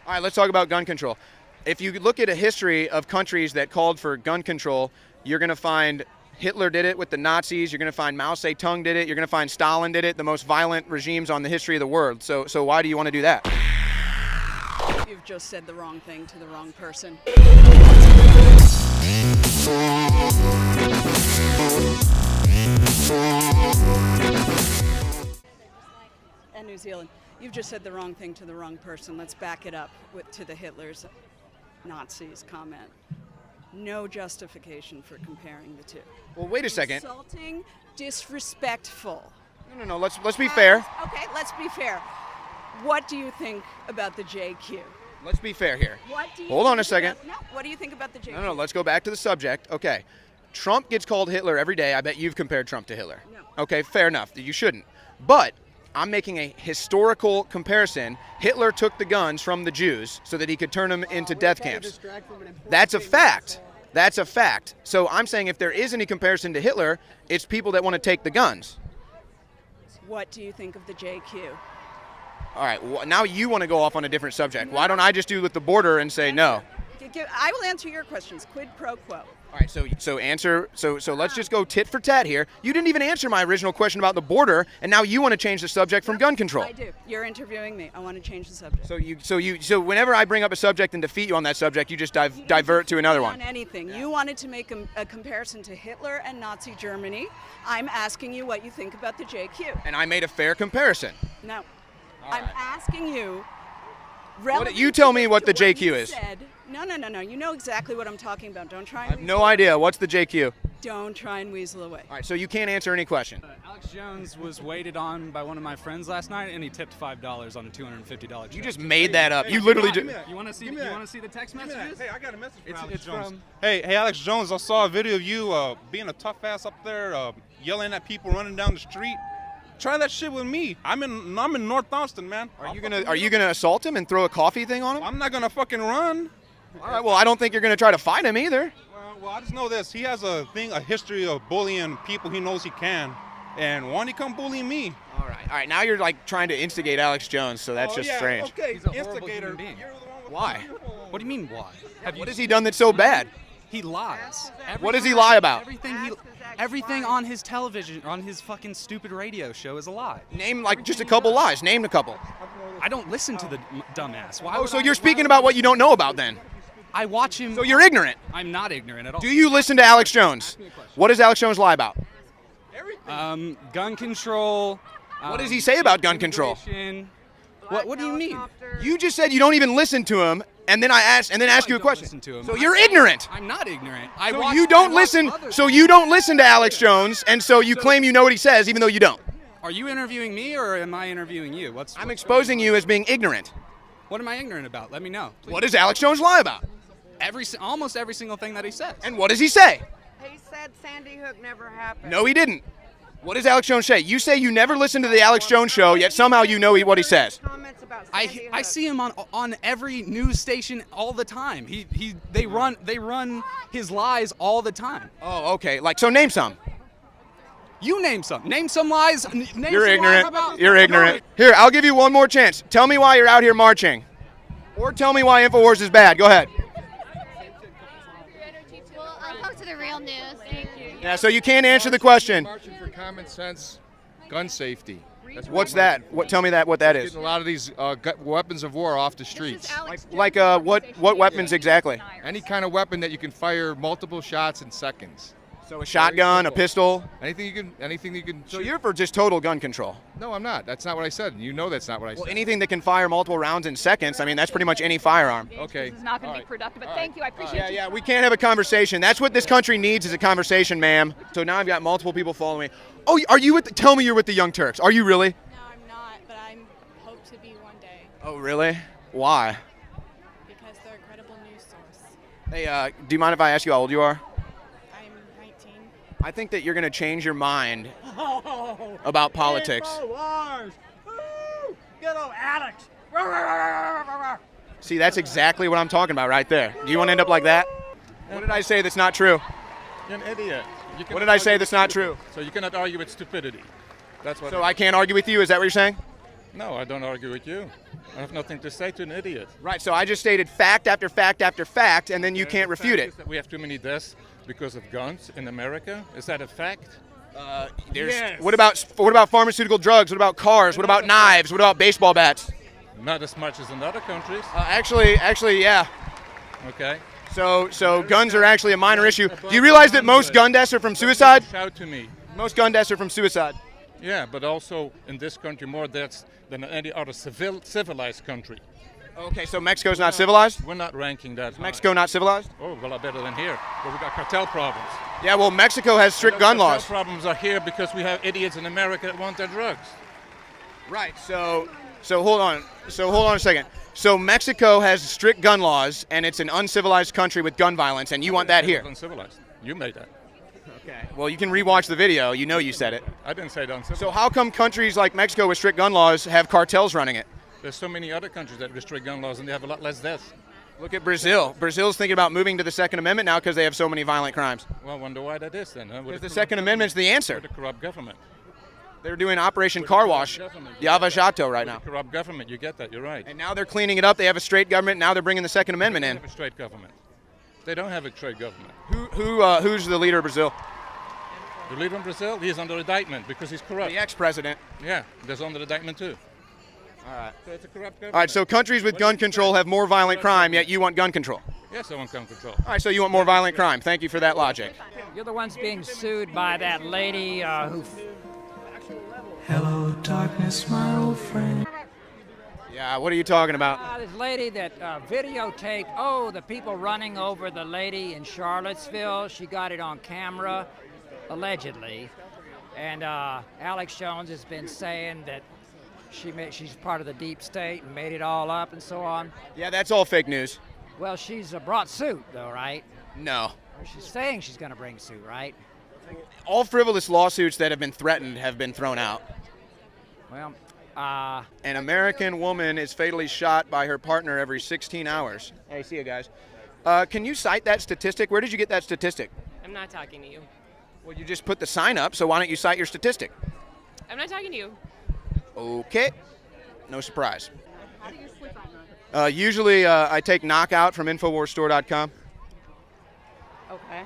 All right, let's talk about gun control. If you look at a history of countries that called for gun control, you're going to find Hitler did it with the Nazis. You're going to find Mao Zedong did it. You're going to find Stalin did it, the most violent regimes on the history of the world. So why do you want to do that? You've just said the wrong thing to the wrong person. And New Zealand. You've just said the wrong thing to the wrong person. Let's back it up to the Hitler's Nazis comment. No justification for comparing the two. Well, wait a second. Insulting, disrespectful. No. Let's be fair. Okay, let's be fair. What do you think about the JQ? Let's be fair here. What do you Hold on a think second. What do you think about the JQ? No, let's go back to the subject. Okay. Trump gets called Hitler every day. I bet you've compared Trump to Hitler. No. Okay, fair enough. You shouldn't. But I'm making a historical comparison. Hitler took the guns from the Jews so that he could turn them into death camps. That's a fact. That's a fact. So I'm saying if there is any comparison to Hitler, it's people that want to take the guns. What do you think of the JQ? All right, now you want to go off on a different subject. Why don't I just do with the border and say no? I will answer your questions. Quid pro quo. All right, so let's just go tit for tat here. You didn't even answer my original question about the border, and now you want to change the subject from gun control. I do. You're interviewing me. I want to change the subject. So whenever I bring up a subject and defeat you on that subject, you just divert to another one. On anything. You wanted to make a comparison to Hitler and Nazi Germany. I'm asking you what you think about the JQ. And I made a fair comparison. No. All I'm right. asking you. You tell me what the JQ is. No. You know exactly what I'm talking about. Don't try and I have no idea. What's the JQ? Don't try and weasel away. All right, so you can't answer any question. Alex Jones was waited on by one of my friends last night, and he tipped $5 on a $250 check. You just made that up. You literally just. You want to see? You want to see the text messages? Hey, I got a message from Alex It's Jones. from. Hey, Alex Jones, I saw a video of you being a tough ass up there, yelling at people running down the street. Try that shit with me. I'm in North Austin, man. Are you gonna assault him and throw a coffee thing on him? I'm not gonna fucking run. All right. Well, I don't think you're gonna try to fight him either. Well, I just know this. He has a history of bullying people he knows he can, and why don't he come bully me? All right. Now you're like trying to instigate Alex Jones, so that's just strange. Okay, He's a horrible instigator. human being. You're the one with Why? What do you mean why? What has he done that's so bad? He lies. What does he lie about? Everything on his television, on his fucking stupid radio show is a lie. Name like just a couple lies. Name a couple. I don't listen to the dumbass. Why Oh, would so I- you're speaking about what you don't know about then? I watch him. So you're ignorant. I'm not ignorant at all. Do you listen to Alex Jones? What does Alex Jones lie about? Gun control. What does he say about gun control? immigration. What do you mean? You just said you don't even listen to him, and then I asked you a don't question. listen to him. So you're ignorant. I'm not ignorant. I So watch- you I don't watch listen. other So things. you don't listen to Alex Jones, and so you claim you know what he says, even though you don't. Are you interviewing me or am I interviewing you? I'm exposing you as being ignorant. What am I ignorant about? Let me know. Please. What does Alex Jones lie about? Almost every single thing that he says. And what does he say? He said Sandy Hook never happened. No, he didn't. What does Alex Jones say? You say you never listen to the Alex Jones show, yet somehow you know what he says. Comments about Sandy Hook. I see him on every news station all the time. They run his lies all the time. Oh, okay. So name some. You name some. Name some lies. Name You're some ignorant. Lies about, You're ignorant. Here, I'll give you one more chance. Tell me why you're out here marching. Or tell me why INFOWARS is bad. Go ahead. Well, I'll talk to the real news. Thank you. Yeah, so you can't answer the question. Marching for common sense, gun safety. What's that? Tell me what that is. Getting a lot of these weapons of war off the streets. What weapons exactly? Any kind of weapon that you can fire multiple shots in seconds. So a shotgun, a pistol. Anything you can. So shoot. you're for just total gun control. No, I'm not. That's not what I said. You know that's not what I said. Well, anything that can fire multiple rounds in seconds. I mean, that's pretty much any firearm. Okay. This is not going to be productive, but thank you. I appreciate Yeah, we can't have a conversation. That's what this country needs is a conversation, ma'am. So now I've got multiple people following me. Oh, are you tell me you're with the Young Turks. Are you really? No, I'm not, but I hope to be one day Oh, really? Why? because they're a credible news source. Hey, do you mind if I ask you how old you are? I'm 19. I think that you're going to change your mind about politics. INFOWARS! Woo! Good old Alex! See, that's exactly what I'm talking about right there. Do you want to end up like that? What did I say that's not true? You're an idiot. What did I say that's not true? So you cannot argue with stupidity. That's what. So I can't argue with you? Is that what you're saying? No, I don't argue with you. I have nothing to say to an idiot. Right, so I just stated fact after fact after fact, and then you can't refute it. That we have too many deaths because of guns in America. Is that a fact? Yes. What about pharmaceutical drugs? What about cars? What about knives? What about baseball bats? Not as much as in other countries. Actually, yeah. Okay. So guns are actually a minor issue. Do you realize that most gun deaths are from suicide? Shout to me. Most gun deaths are from suicide. Yeah, but also in this country more deaths than any other civilized country. Okay, so Mexico's not civilized? We're not ranking that high. Mexico not civilized? Oh, a lot better than here. But we got cartel problems. Yeah, well, Mexico has strict gun laws. Cartel problems are here because we have idiots in America that want their drugs. Right. So hold on. A second. So Mexico has strict gun laws, and it's an uncivilized country with gun violence, and you want that here? Uncivilized. You made that. Okay. Well, you can rewatch the video. You know you said it. I didn't say it uncivilized. So how come countries like Mexico with strict gun laws have cartels running it? There's so many other countries that restrict gun laws, and they have a lot less deaths. Look at Brazil. Brazil's thinking about moving to the Second Amendment now because they have so many violent crimes. Well, I wonder why that is then. Huh? Because the Second Amendment's the answer. The corrupt government. They're doing Operation Car Wash, the Avajato right now. The corrupt government, you get that, you're right. And now they're cleaning it up. They have a straight government. Now they're bringing the Second Amendment in. They have a straight government. They don't have a straight government. Who's the leader of Brazil? The leader of Brazil, he's under indictment because he's corrupt. The ex-president. Yeah, there's under indictment too. All right. So it's a corrupt government. All right, so countries with gun control have more violent crime, yet you want gun control. Yes, I want gun control. All right, so you want more violent crime. Thank you for that logic. You're the ones being sued by that lady who... Hello, darkness, my old friend. Yeah, what are you talking about? This lady that videotaped, the people running over the lady in Charlottesville. She got it on camera, allegedly. And Alex Jones has been saying that she's part of the deep state and made it all up and so on. Yeah, that's all fake news. Well, she's brought suit, though, right? No. She's saying she's going to bring suit, right? All frivolous lawsuits that have been threatened have been thrown out. Well, an American woman is fatally shot by her partner every 16 hours. Hey, see you guys. Can you cite that statistic? Where did you get that statistic? I'm not talking to you. Well, you just put the sign up, so why don't you cite your statistic? I'm not talking to you. Okay. No surprise. How do you sleep at night? Usually I take Knockout from InfoWarsStore.com. Okay.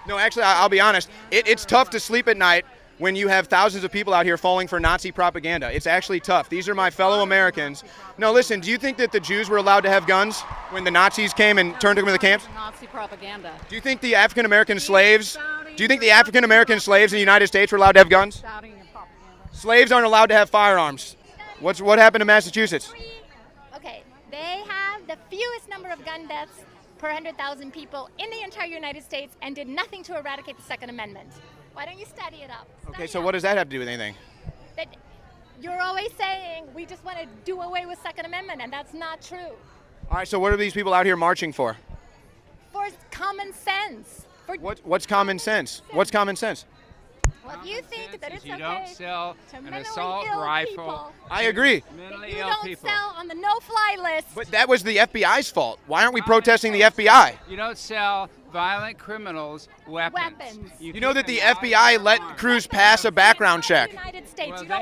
No, actually, I'll be honest. It's tough to sleep at night when you have thousands of people out here falling for Nazi propaganda. It's actually tough. These are my fellow Americans. No, listen, do you think that the Jews were allowed to have guns when the Nazis came and turned them to the camps? Nazi propaganda. Do you think the African-American slaves, in the United States were allowed to have guns? Slaves aren't allowed to have firearms. What happened to Massachusetts? Okay, they have the fewest number of gun deaths per 100,000 people in the entire United States and did nothing to eradicate the Second Amendment. Why don't you study it up? Okay, so what does that have to do with anything? That you're always saying we just want to do away with Second Amendment, and that's not true. All right, so what are these people out here marching for? For common sense. What's common sense? What's common sense? Well, if you think that it's you okay don't sell to an mentally assault ill rifle. people, I agree. Mentally you ill don't people. sell on the no-fly list. But that was the FBI's fault. Why aren't we protesting the FBI? You don't sell violent criminals weapons. You know that the FBI let Cruz pass a background check. United States. Well, You don't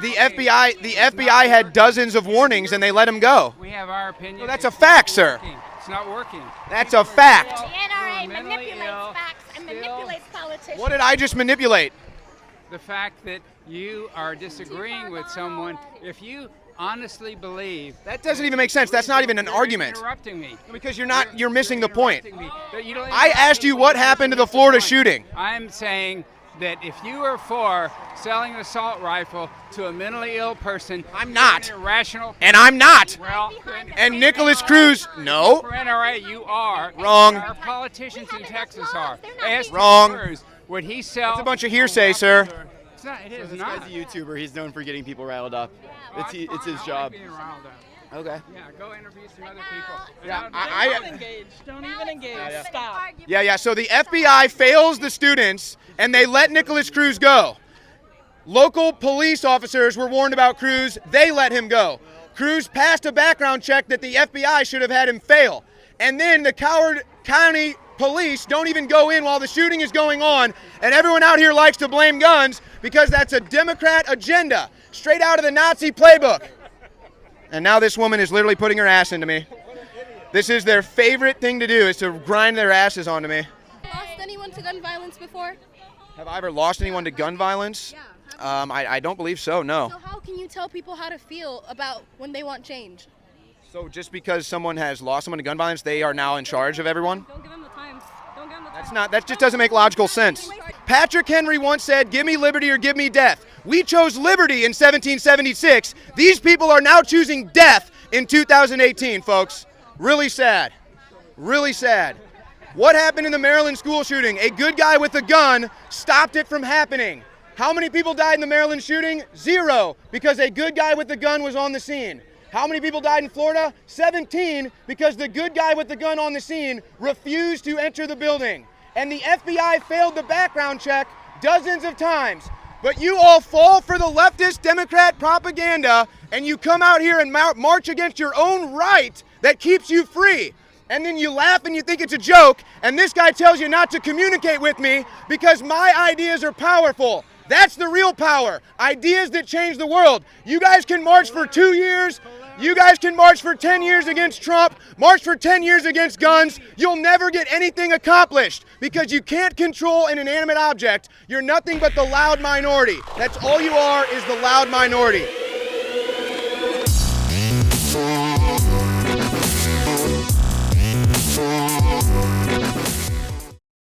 they have- The FBI had dozens of warnings and they let him go. We have our opinion. Well, that's a fact, sir. It's not working. That's a fact. The NRA mentally manipulates ill, facts and manipulates politicians. What did I just manipulate? The fact that you are disagreeing with someone, if you honestly believe that doesn't even make sense. That's not even an argument. Interrupting me because you're missing the point. You don't I asked you what happened to the Florida shooting. I'm saying that if you are for selling an assault rifle to a mentally ill person, I'm not. You're an irrational. And I'm not. Well, and Nicholas Cruz, no. For NRA, you are. Wrong. Our politicians in Texas are. Ask Wrong. Cruz, would he sell? That's a bunch of hearsay, sir. It's not. It is this not. guy's a YouTuber. He's known for getting people riled up. It's his job. Okay. Yeah, go interview some other people. Yeah, Don't engage. Don't even engage. Stop. Yeah. So the FBI fails the students, and they let Nicholas Cruz go. Local police officers were warned about Cruz. They let him go. Cruz passed a background check that the FBI should have had him fail. And then the Coward County police don't even go in while the shooting is going on, and everyone out here likes to blame guns because that's a Democrat agenda, straight out of the Nazi playbook. And now this woman is literally putting her ass into me. This is their favorite thing to do, is to grind their asses onto me. Lost anyone to gun violence before? Have I ever lost anyone to gun violence? I don't believe so, no. So how can you tell people how to feel about when they want change? So just because someone has lost someone to gun violence, they are now in charge of everyone? Don't give them the time. Don't give them the That's not, that just doesn't make logical sense. Patrick Henry once said, give me liberty or give me death. We chose liberty in 1776. These people are now choosing death in 2018, folks. Really sad. Really sad. What happened in the Maryland school shooting? A good guy with a gun stopped it from happening. How many people died in the Maryland shooting? 0, because a good guy with a gun was on the scene. How many people died in Florida? 17, because the good guy with the gun on the scene refused to enter the building. And the FBI failed the background check dozens of times. But you all fall for the leftist Democrat propaganda, and you come out here and march against your own right that keeps you free. And then you laugh and you think it's a joke, and this guy tells you not to communicate with me because my ideas are powerful. That's the real power. Ideas that change the world. You guys can march for 2 years. You guys can march for 10 years against Trump, march for 10 years against guns. You'll never get anything accomplished because you can't control an inanimate object. You're nothing but the loud minority. That's all you are, is the loud minority.